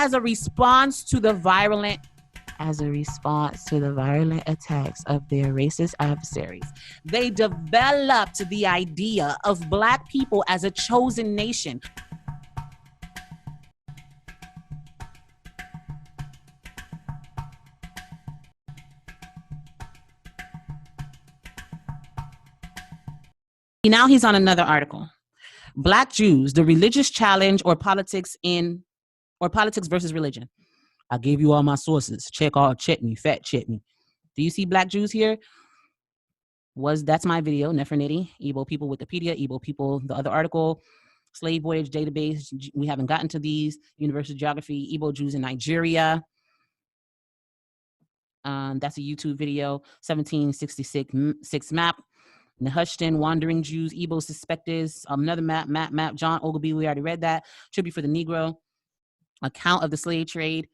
as a response to the violent attacks of their racist adversaries, they developed the idea of Black people as a chosen nation. Now he's on another article. Black Jews, the religious challenge or politics versus religion. I gave you all my sources. Check me, fact check me. Do you see Black Jews here? That's my video, Nefertiti, Igbo people Wikipedia, Igbo people, the other article, slave voyage database. We haven't gotten to these. Universal geography, Igbo Jews in Nigeria. That's a YouTube video, 1766 map. Nehushtan, Wandering Jews, Igbo Suspectors, another map, John Ogilvie, we already read that. Tribute for the Negro, account of the slave trade,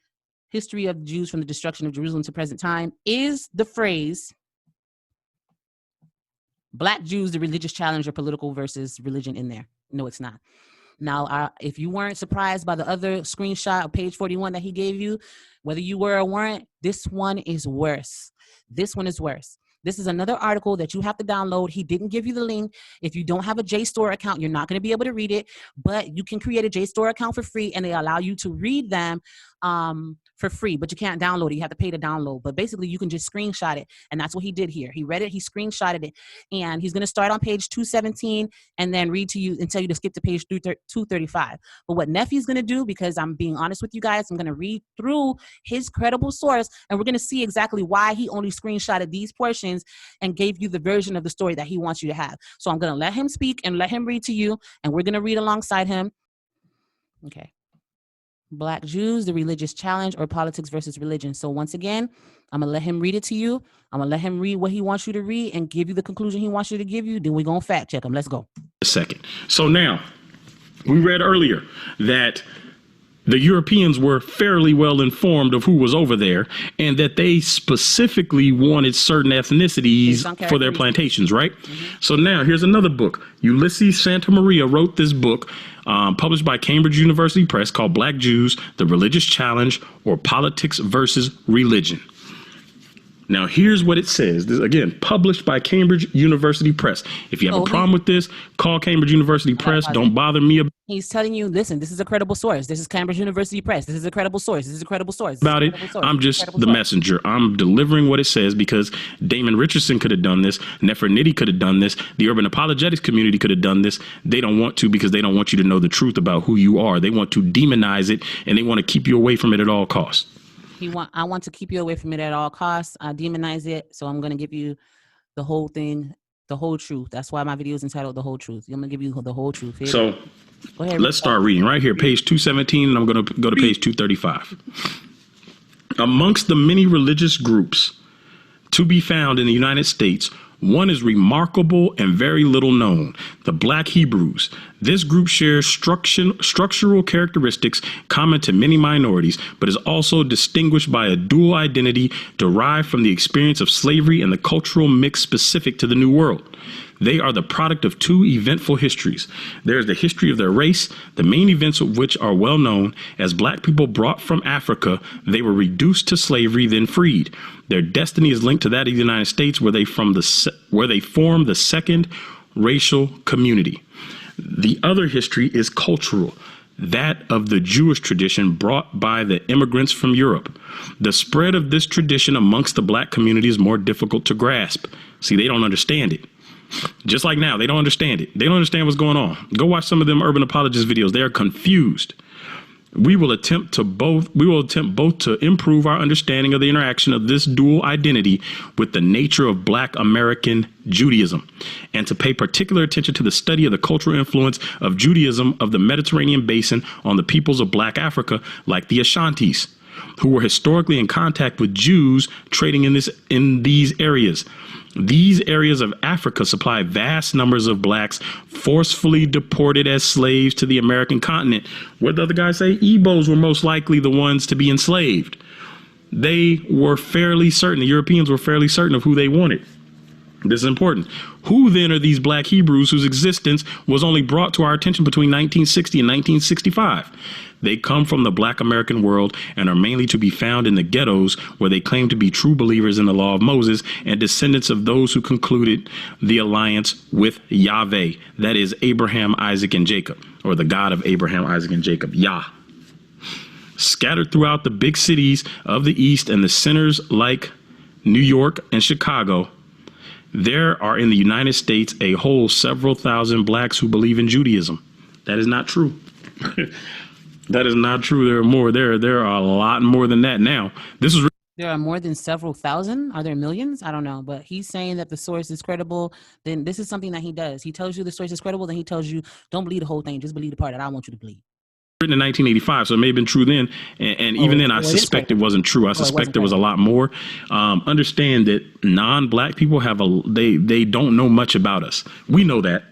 history of Jews from the destruction of Jerusalem to present time. Is the phrase Black Jews, the religious challenge or political versus religion in there? No, it's not. Now, if you weren't surprised by the other screenshot of page 41 that he gave you, whether you were or weren't, this one is worse. This one is worse. This is another article that you have to download. He didn't give you the link. If you don't have a JSTOR account, you're not going to be able to read it, but you can create a JSTOR account for free, and they allow you to read them for free, but you can't download it. You have to pay to download, but basically you can just screenshot it, and that's what he did here. He read it, he screenshotted it, and he's going to start on page 217 and then read to you and tell you to skip to page 235. But what Nefi's going to do, because I'm being honest with you guys, I'm going to read through his credible source, and we're going to see exactly why he only screenshotted these portions and gave you the version of the story that he wants you to have. So I'm going to let him speak and let him read to you, and we're going to read alongside him. Okay. Black Jews, the religious challenge or politics versus religion. So once again, I'm going to let him read it to you. I'm going to let him read what he wants you to read and give you the conclusion he wants you to give you. Then we're going to fact check him. Let's go. A second. So now, we read earlier that the Europeans were fairly well informed of who was over there, and that they specifically wanted certain ethnicities for their plantations, right? Mm-hmm. So now here's another book. Ulysses Santa Maria wrote this book, published by Cambridge University Press, called Black Jews, The Religious Challenge or Politics versus Religion. Now, here's what it says. This, again, published by Cambridge University Press. If you have a problem with this, call Cambridge University Press. Don't bother me about it. He's telling you, listen, this is a credible source. This is Cambridge University Press. This is a credible source. This is a credible source. I'm just the messenger. I'm delivering what it says, because Damon Richardson could have done this. Nefertiti could have done this. The urban apologetics community could have done this. They don't want to, because they don't want you to know the truth about who you are. They want to demonize it, and they want to keep you away from it at all costs. I want to keep you away from it at all costs. I demonize it. So I'm going to give you the whole thing, the whole truth. That's why my video is entitled The Whole Truth. I'm going to give you the whole truth. Here. So go ahead, let's start reading right here, page 217, and I'm going to go to page 235. Amongst the many religious groups to be found in the United States, one is remarkable and very little known, the Black Hebrews. This group shares structural characteristics common to many minorities, but is also distinguished by a dual identity derived from the experience of slavery and the cultural mix specific to the New World. They are the product of two eventful histories. There is the history of their race, the main events of which are well known. As Black people brought from Africa, they were reduced to slavery, then freed. Their destiny is linked to that of the United States, where they form the second racial community. The other history is cultural, that of the Jewish tradition brought by the immigrants from Europe. The spread of this tradition amongst the Black community is more difficult to grasp. See, they don't understand it. Just like now, they don't understand it. They don't understand what's going on. Go watch some of them urban apologist videos. They are confused. We will attempt both to improve our understanding of the interaction of this dual identity with the nature of Black American Judaism, and to pay particular attention to the study of the cultural influence of Judaism of the Mediterranean basin on the peoples of Black Africa, like the Ashantis, who were historically in contact with Jews trading in these areas. These areas of Africa supply vast numbers of Blacks forcefully deported as slaves to the American continent. What did the other guy say? Igbos were most likely the ones to be enslaved. They were fairly certain, the Europeans were fairly certain of who they wanted. This is important. Who then are these black Hebrews whose existence was only brought to our attention between 1960 and 1965? They come from the black American world and are mainly to be found in the ghettos, where they claim to be true believers in the law of Moses and descendants of those who concluded the alliance with Yahweh, that is Abraham, Isaac, and Jacob, or the God of Abraham, Isaac, and Jacob, Yah. Scattered throughout the big cities of the East and the centers like New York and Chicago, there are in the United States a whole several thousand blacks who believe in Judaism. That is not true. That is not true. There are more. There are a lot more than that now. This is. There are more than several thousand. Are there millions? I don't know. But he's saying that the source is credible. Then this is something that he does. He tells you the source is credible. Then he tells you, don't believe the whole thing. Just believe the part that I want you to believe. Written in 1985, so it may have been true then, and even then I suspect it wasn't true. I suspect there was a lot more. Understand that non-black people have they don't know much about us. We know that,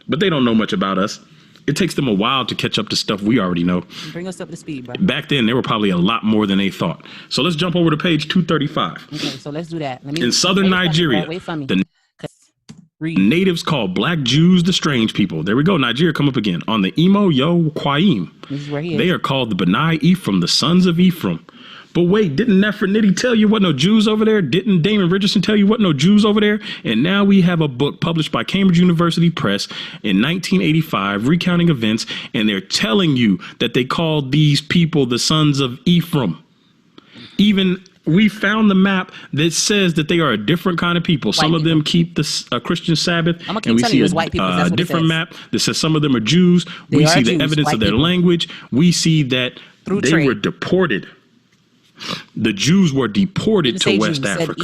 but they don't know much about us. It takes them a while to catch up to stuff we already know. Bring us up to speed, bro. Back then, there were probably a lot more than they thought. So let's jump over to page 235. Okay, so let's do that. In southern Nigeria, the natives call black Jews the strange people. There we go. Nigeria, come up again. On the Imo Yo Kwaim, this is where he is. They are called the Benai Ephraim, the sons of Ephraim. But wait, didn't Nefertiti tell you what no Jews over there? Didn't Damon Richardson tell you what no Jews over there? And now we have a book published by Cambridge University Press in 1985 recounting events, and they're telling you that they called these people the sons of Ephraim. Even we found the map that says that they are a different kind of people. Some of them keep the Christian Sabbath, and we see a different map that says some of them are Jews. We see the evidence of their language. We see that they were deported. The Jews were deported to West Africa.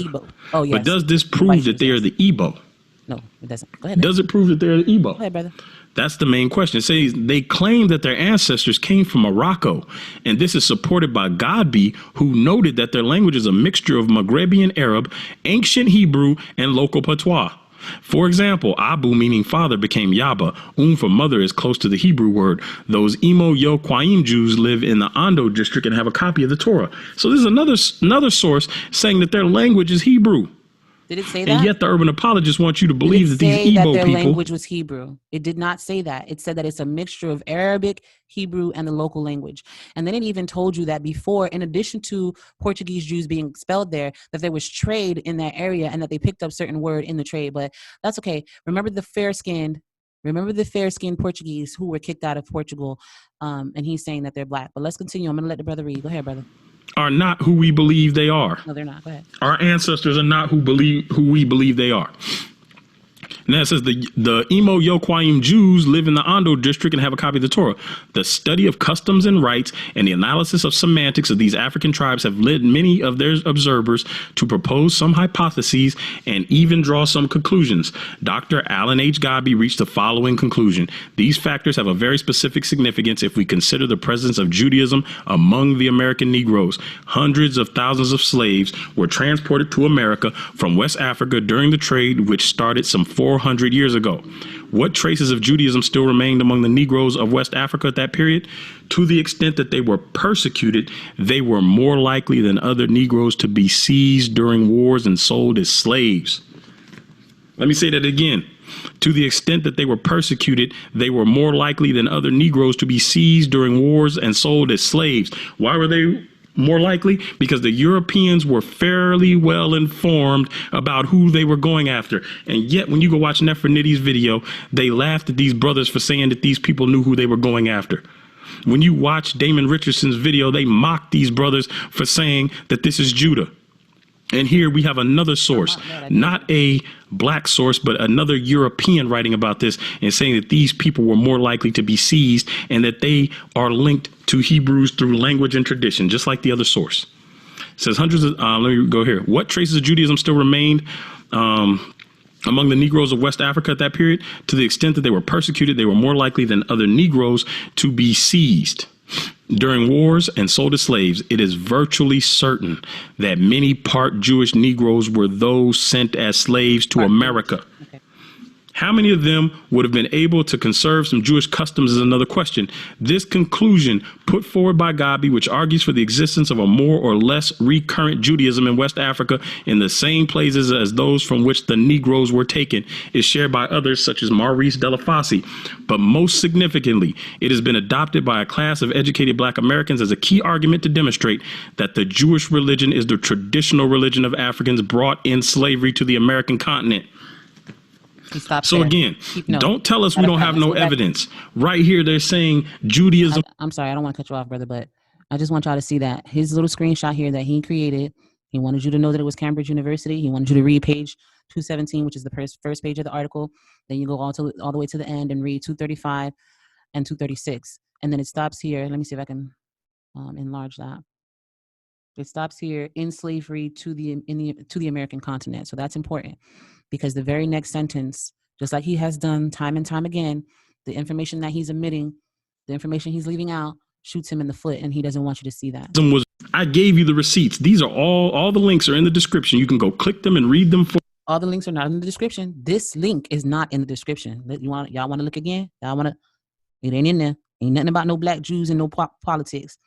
Oh, yes. But does this prove that they are the Igbo? No, it doesn't. Go ahead. Does it prove that they're the Igbo? Go ahead, brother. That's the main question. It says they claim that their ancestors came from Morocco, and this is supported by Godby, who noted that their language is a mixture of Maghrebian Arab, ancient Hebrew, and local patois. For example, Abu, meaning father, became Yaba. For mother is close to the Hebrew word. Those Imo Yo Kwaim Jews live in the Ondo district and have a copy of the Torah. So this is another source saying that their language is Hebrew. Did it say that? And yet the urban apologists want you to believe that these Igbo people... their language was Hebrew. It did not say that. It said that it's a mixture of Arabic, Hebrew, and the local language. And then it even told you that before, in addition to Portuguese Jews being expelled there, that there was trade in that area and that they picked up certain word in the trade. But that's okay. Remember the fair-skinned Portuguese who were kicked out of Portugal, and he's saying that they're black. But let's continue. I'm going to let the brother read. Go ahead, brother. Are not who we believe they are. No, they're not. Go ahead. Our ancestors are not who we believe they are. And that says the Imo Yo Kwaim Jews live in the Ondo district and have a copy of the Torah. The study of customs and rites and the analysis of semantics of these African tribes have led many of their observers to propose some hypotheses and even draw some conclusions. Dr. Alan H. Godby reached the following conclusion. These factors have a very specific significance if we consider the presence of Judaism among the American Negroes. Hundreds of thousands of slaves were transported to America from West Africa during the trade, which started some 400 years ago. What traces of Judaism still remained among the Negroes of West Africa at that period? To the extent that they were persecuted, they were more likely than other Negroes to be seized during wars and sold as slaves. Let me say that again. To the extent that they were persecuted, they were more likely than other Negroes to be seized during wars and sold as slaves. Why were they more likely? Because the Europeans were fairly well informed about who they were going after. And yet, when you go watch Nefertiti's video, they laughed at these brothers for saying that these people knew who they were going after. When you watch Damon Richardson's video, they mocked these brothers for saying that this is Judah. And here we have another source, not a black source, but another European writing about this and saying that these people were more likely to be seized and that they are linked to Hebrews through language and tradition, just like the other source. It says hundreds of, let me go here. What traces of Judaism still remained among the Negroes of West Africa at that period? To the extent that they were persecuted, they were more likely than other Negroes to be seized during wars and sold as slaves. It is virtually certain that many part Jewish Negroes were those sent as slaves to America. How many of them would have been able to conserve some Jewish customs is another question. This conclusion put forward by Gabi, which argues for the existence of a more or less recurrent Judaism in West Africa in the same places as those from which the Negroes were taken, is shared by others such as Maurice Delafosse. But most significantly, it has been adopted by a class of educated Black Americans as a key argument to demonstrate that the Jewish religion is the traditional religion of Africans brought in slavery to the American continent. So there. again, don't tell us we don't have no evidence. Right here, they're saying Judaism. I'm sorry, I don't want to cut you off, brother, but I just want y'all to see that his little screenshot here that he created. He wanted you to know that it was Cambridge University. He wanted you to read page 217, which is the first page of the article. Then you go all the way to the end and read 235 and 236, and then it stops here. Let me see if I can enlarge that. It stops here in slavery to the American continent. So that's important. Because the very next sentence, just like he has done time and time again, the information that he's omitting, the information he's leaving out, shoots him in the foot, and he doesn't want you to see that. I gave you the receipts. These are all the links are in the description. You can go click them and read them. All the links are not in the description. This link is not in the description. Y'all want to look again? It ain't in there. Ain't nothing about no Black Jews and no politics.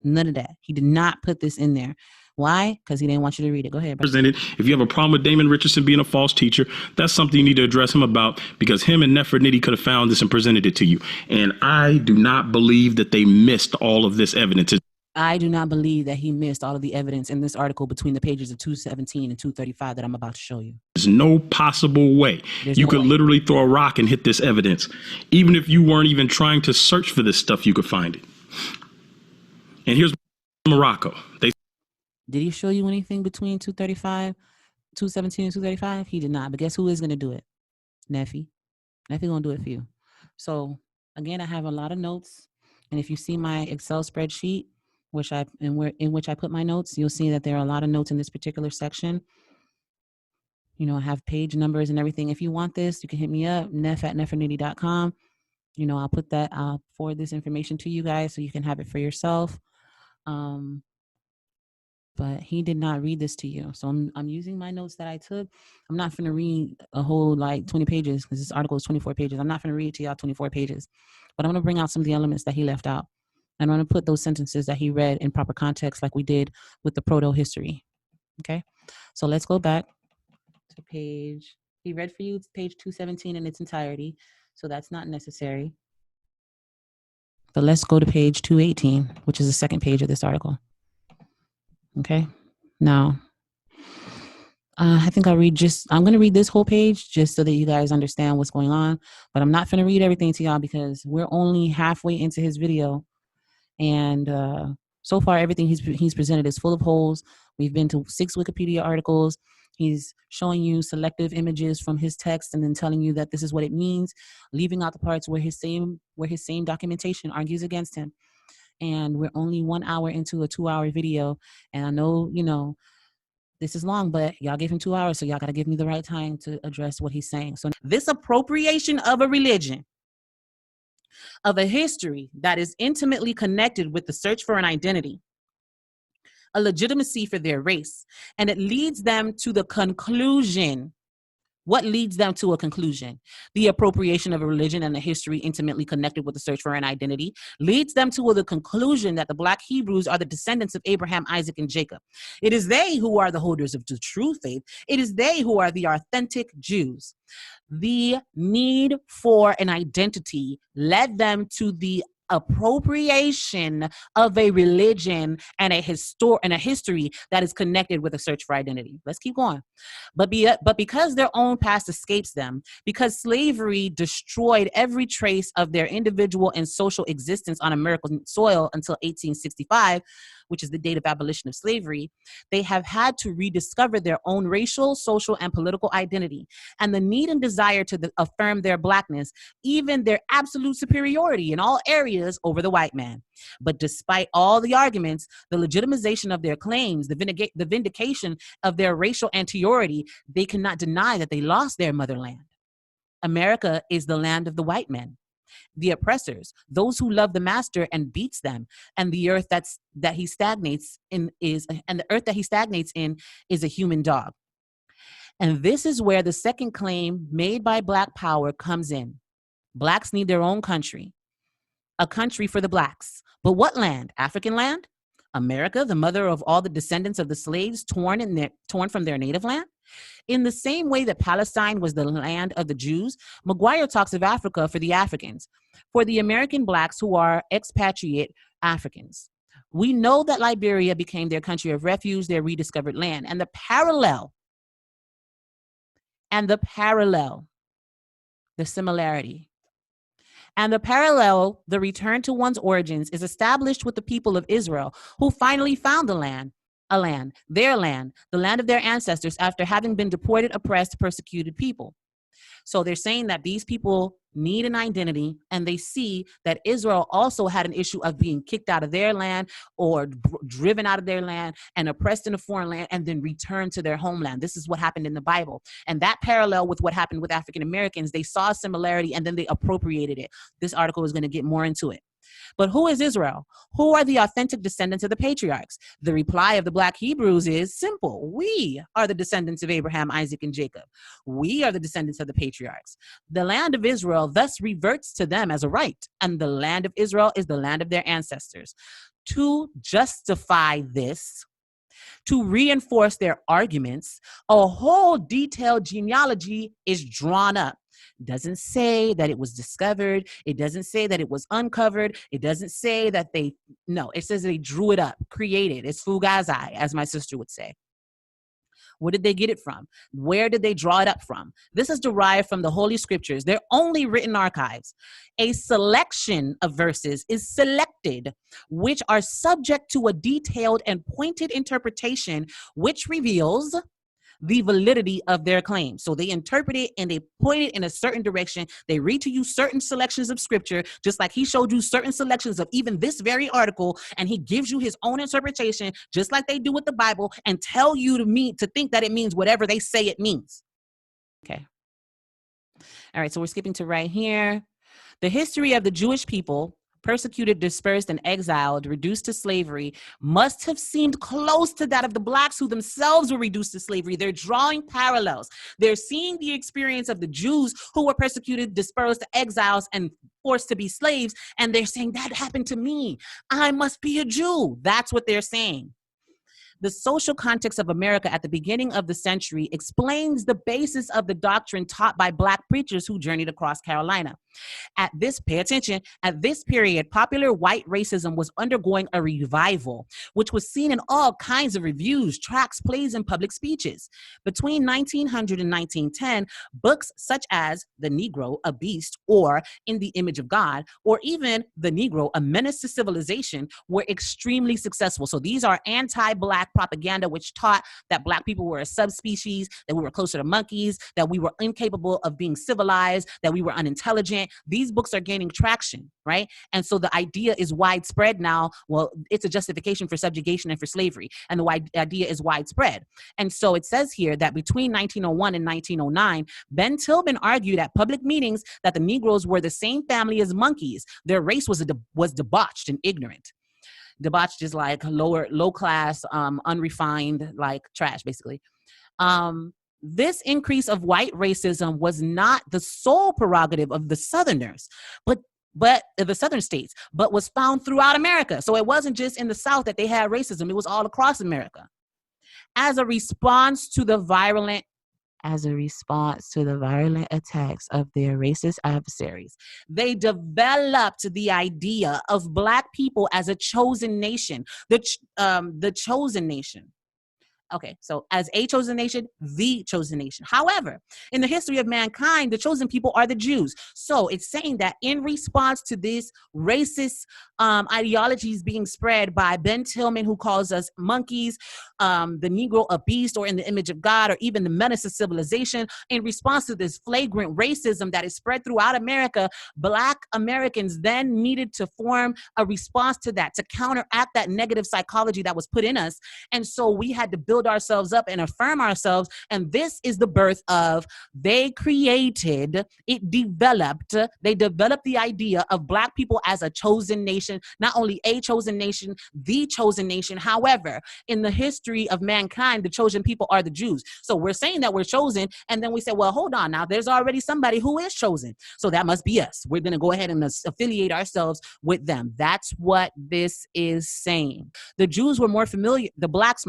None of that. He did not put this in there. Why? Because he didn't want you to read it. Go ahead. Presented. If you have a problem with Damon Richardson being a false teacher, that's something you need to address him about, because him and Nefertiti could have found this and presented it to you. And I do not believe that they missed all of this evidence. I do not believe that he missed all of the evidence in this article between the pages of 217 and 235 that I'm about to show you. There's no possible way. You could literally throw a rock and hit this evidence. Even if you weren't even trying to search for this stuff, you could find it. And here's Morocco. Did he show you anything between 217 and 235? He did not. But guess who is going to do it? Neffy. Neffy going to do it for you. So again, I have a lot of notes. And if you see my Excel spreadsheet, in which I put my notes, you'll see that there are a lot of notes in this particular section. You know, I have page numbers and everything. If you want this, you can hit me up, neff@nefertiti.com. You know, I'll forward this information to you guys so you can have it for yourself. But he did not read this to you. So I'm using my notes that I took. I'm not going to read a whole 20 pages because this article is 24 pages. I'm not going to read to y'all 24 pages, but I'm going to bring out some of the elements that he left out. And I'm going to put those sentences that he read in proper context like we did with the proto-history. Okay. So let's go back to he read for you page 217 in its entirety. So that's not necessary. But let's go to page 218, which is the second page of this article. Okay, now I think I'm going to read this whole page just so that you guys understand what's going on, but I'm not going to read everything to y'all because we're only halfway into his video. And so far, everything he's presented is full of holes. We've been to 6 Wikipedia articles. He's showing you selective images from his text and then telling you that this is what it means, leaving out the parts where his same documentation argues against him. And we're only 1 hour into a 2-hour video. And I know, this is long, but y'all gave him 2 hours. So y'all got to give me the right time to address what he's saying. So this appropriation of a religion, of a history that is intimately connected with the search for an identity, a legitimacy for their race, and it leads them to the conclusion. What leads them to a conclusion? The appropriation of a religion and a history intimately connected with the search for an identity leads them to the conclusion that the Black Hebrews are the descendants of Abraham, Isaac, and Jacob. It is they who are the holders of the true faith. It is they who are the authentic Jews. The need for an identity led them to the appropriation of a religion and a history that is connected with a search for identity. Let's keep going. But because their own past escapes them, because slavery destroyed every trace of their individual and social existence on American soil until 1865, which is the date of abolition of slavery, they have had to rediscover their own racial, social, and political identity, and the need and desire to affirm their Blackness, even their absolute superiority in all areas over the white man. But despite all the arguments, the legitimization of their claims, the vindication of their racial anteriority, they cannot deny that they lost their motherland. America is the land of the white men, the oppressors, those who love the master and beats them, and the earth that he stagnates in is a human dog. And this is where the second claim made by Black power comes in. Blacks need their own country, a country for the Blacks. But what land? African land? America, the mother of all the descendants of the slaves torn from their native land? In the same way that Palestine was the land of the Jews, McGuire talks of Africa for the Africans, for the American Blacks who are expatriate Africans. We know that Liberia became their country of refuge, their rediscovered land. And the parallel, the similarity, and the parallel, the return to one's origins, is established with the people of Israel, who finally found their land, the land of their ancestors after having been deported, oppressed, persecuted people. So they're saying that these people need an identity, and they see that Israel also had an issue of being kicked out of their land or driven out of their land and oppressed in a foreign land and then returned to their homeland. This is what happened in the Bible. And that parallel with what happened with African Americans, they saw a similarity and then they appropriated it. This article is going to get more into it. But who is Israel? Who are the authentic descendants of the patriarchs? The reply of the Black Hebrews is simple. We are the descendants of Abraham, Isaac, and Jacob. We are the descendants of the patriarchs. The land of Israel thus reverts to them as a right, and the land of Israel is the land of their ancestors. To justify this, to reinforce their arguments, a whole detailed genealogy is drawn up. Doesn't say that it was discovered. It doesn't say that it was uncovered. It doesn't say that it says they drew it up, created. It's fugazi, as my sister would say. Where did they get it from? Where did they draw it up from? This is derived from the Holy Scriptures. They're only written archives. A selection of verses is selected, which are subject to a detailed and pointed interpretation, which reveals the validity of their claim. So they interpret it and they point it in a certain direction. They read to you certain selections of scripture, just like he showed you certain selections of even this very article, and he gives you his own interpretation, just like they do with the Bible, and tell you to think that it means whatever they say it means. Okay. All right, so we're skipping to right here. The history of the Jewish people, persecuted, dispersed, and exiled, reduced to slavery, must have seemed close to that of the Blacks who themselves were reduced to slavery. They're drawing parallels. They're seeing the experience of the Jews who were persecuted, dispersed, exiles, and forced to be slaves, and they're saying, that happened to me. I must be a Jew. That's what they're saying. The social context of America at the beginning of the century explains the basis of the doctrine taught by Black preachers who journeyed across Carolina. Pay attention, at this period, popular white racism was undergoing a revival, which was seen in all kinds of reviews, tracts, plays, and public speeches. Between 1900 and 1910, books such as The Negro, a Beast, or In the Image of God, or even The Negro, a Menace to Civilization, were extremely successful. So these are anti-Black propaganda, which taught that Black people were a subspecies, that we were closer to monkeys, that we were incapable of being civilized, that we were unintelligent. These books are gaining traction, right? And so the idea is widespread now. Well, it's a justification for subjugation and for slavery. And the idea is widespread. And so it says here that between 1901 and 1909, Ben Tillman argued at public meetings that the Negroes were the same family as monkeys. Their race was debauched and ignorant. Debauched is like low class, unrefined, like trash, basically. This increase of white racism was not the sole prerogative of the Southerners, but the Southern states, but was found throughout America. So it wasn't just in the South that they had racism. It was all across America. As a response to the violent attacks of their racist adversaries, they developed the idea of Black people as a chosen nation, the chosen nation. Okay, so as a chosen nation, the chosen nation. However, in the history of mankind, the chosen people are the Jews. So it's saying that in response to this racist ideologies being spread by Ben Tillman, who calls us monkeys, the Negro a beast, or in the image of God, or even the menace of civilization, in response to this flagrant racism that is spread throughout America, Black Americans then needed to form a response to that, to counteract that negative psychology that was put in us. And so we had to build build ourselves up and affirm ourselves. And this is the birth of, they developed the idea of Black people as a chosen nation, not only a chosen nation, the chosen nation. However, in the history of mankind, the chosen people are the Jews. So we're saying that we're chosen, and then we say, well, hold on now, there's already somebody who is chosen, so that must be us. We're going to go ahead and affiliate ourselves with them. That's what this is saying. The Jews were more familiar, the blacks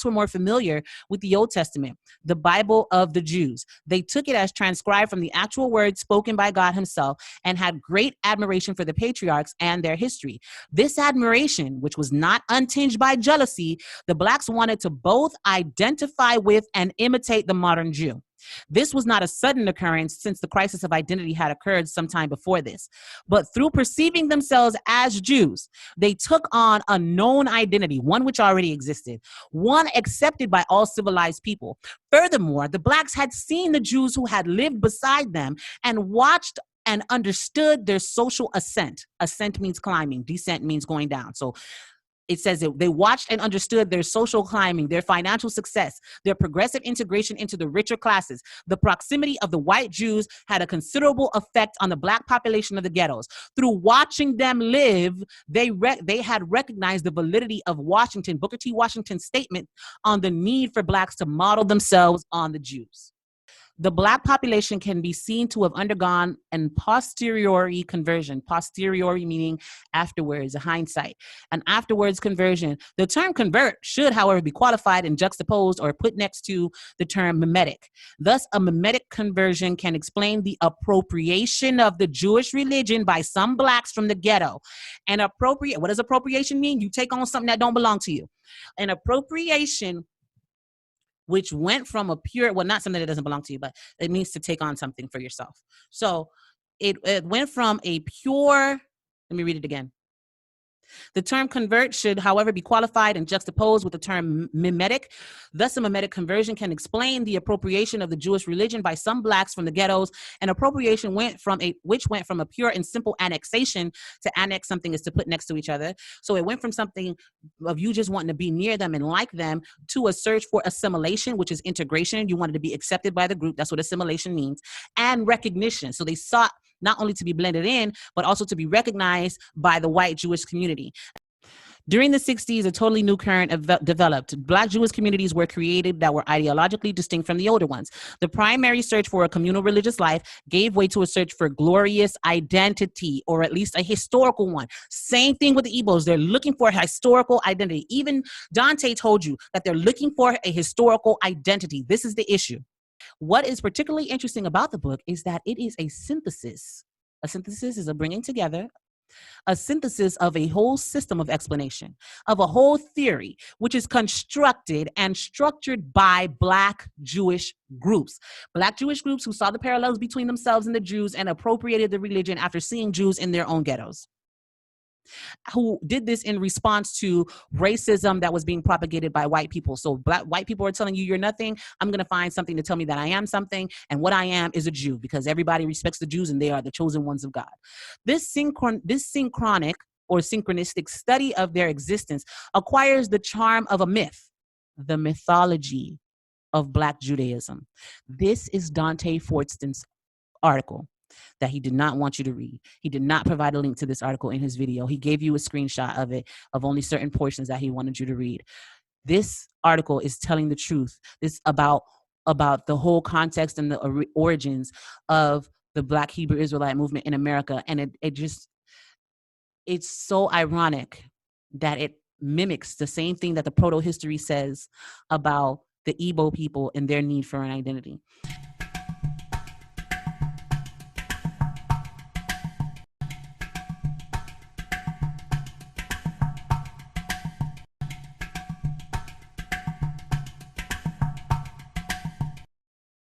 were more familiar with the Old Testament, the Bible of the Jews. They took it as transcribed from the actual words spoken by God himself and had great admiration for the patriarchs and their history. This admiration, which was not untinged by jealousy, the blacks wanted to both identify with and imitate the modern Jew. This was not a sudden occurrence, since the crisis of identity had occurred sometime before this. But through perceiving themselves as Jews, they took on a known identity, one which already existed, one accepted by all civilized people. Furthermore, the blacks had seen the Jews who had lived beside them and watched and understood their social ascent. Ascent means climbing, descent means going down. So it says that they watched and understood their social climbing, their financial success, their progressive integration into the richer classes. The proximity of the white Jews had a considerable effect on the Black population of the ghettos. Through watching them live, they had recognized the validity of Booker T. Washington's statement on the need for Blacks to model themselves on the Jews. The Black population can be seen to have undergone an posteriori conversion, posteriori meaning afterwards, a hindsight, an afterwards conversion. The term convert should, however, be qualified and juxtaposed or put next to the term mimetic. Thus, a mimetic conversion can explain the appropriation of the Jewish religion by some Blacks from the ghetto. And what does appropriation mean? You take on something that don't belong to you. An appropriation which went from a pure, well, not something that doesn't belong to you, but it means to take on something for yourself. So it went from a pure, let me read it again. The term convert should, however, be qualified and juxtaposed with the term mimetic. Thus, a mimetic conversion can explain the appropriation of the Jewish religion by some Blacks from the ghettos. An appropriation which went from a pure and simple annexation. To annex something is to put next to each other. So it went from something of you just wanting to be near them and like them to a search for assimilation, which is integration. You wanted to be accepted by the group. That's what assimilation means. And recognition. So they sought not only to be blended in, but also to be recognized by the white Jewish community. During the 60s, a totally new current developed. Black Jewish communities were created that were ideologically distinct from the older ones. The primary search for a communal religious life gave way to a search for glorious identity, or at least a historical one. Same thing with the Igbos. They're looking for a historical identity. Even Dante told you that they're looking for a historical identity. This is the issue. What is particularly interesting about the book is that it is a synthesis. A synthesis is a bringing together, a synthesis of a whole system of explanation, of a whole theory, which is constructed and structured by Black Jewish groups. Black Jewish groups who saw the parallels between themselves and the Jews and appropriated the religion after seeing Jews in their own ghettos, who did this in response to racism that was being propagated by white people. So white people are telling you you're nothing. I'm going to find something to tell me that I am something. And what I am is a Jew, because everybody respects the Jews and they are the chosen ones of God. This synchronic or synchronistic study of their existence acquires the charm of a myth, the mythology of Black Judaism. This is Dante FORTSON'S article that he did not want you to read. He did not provide a link to this article in his video. He gave you a screenshot of it, of only certain portions that he wanted you to read. This article is telling the truth. This about the whole context and the origins of the Black Hebrew Israelite movement in America. And it's so ironic that it mimics the same thing that the proto-history says about the Igbo people and their need for an identity.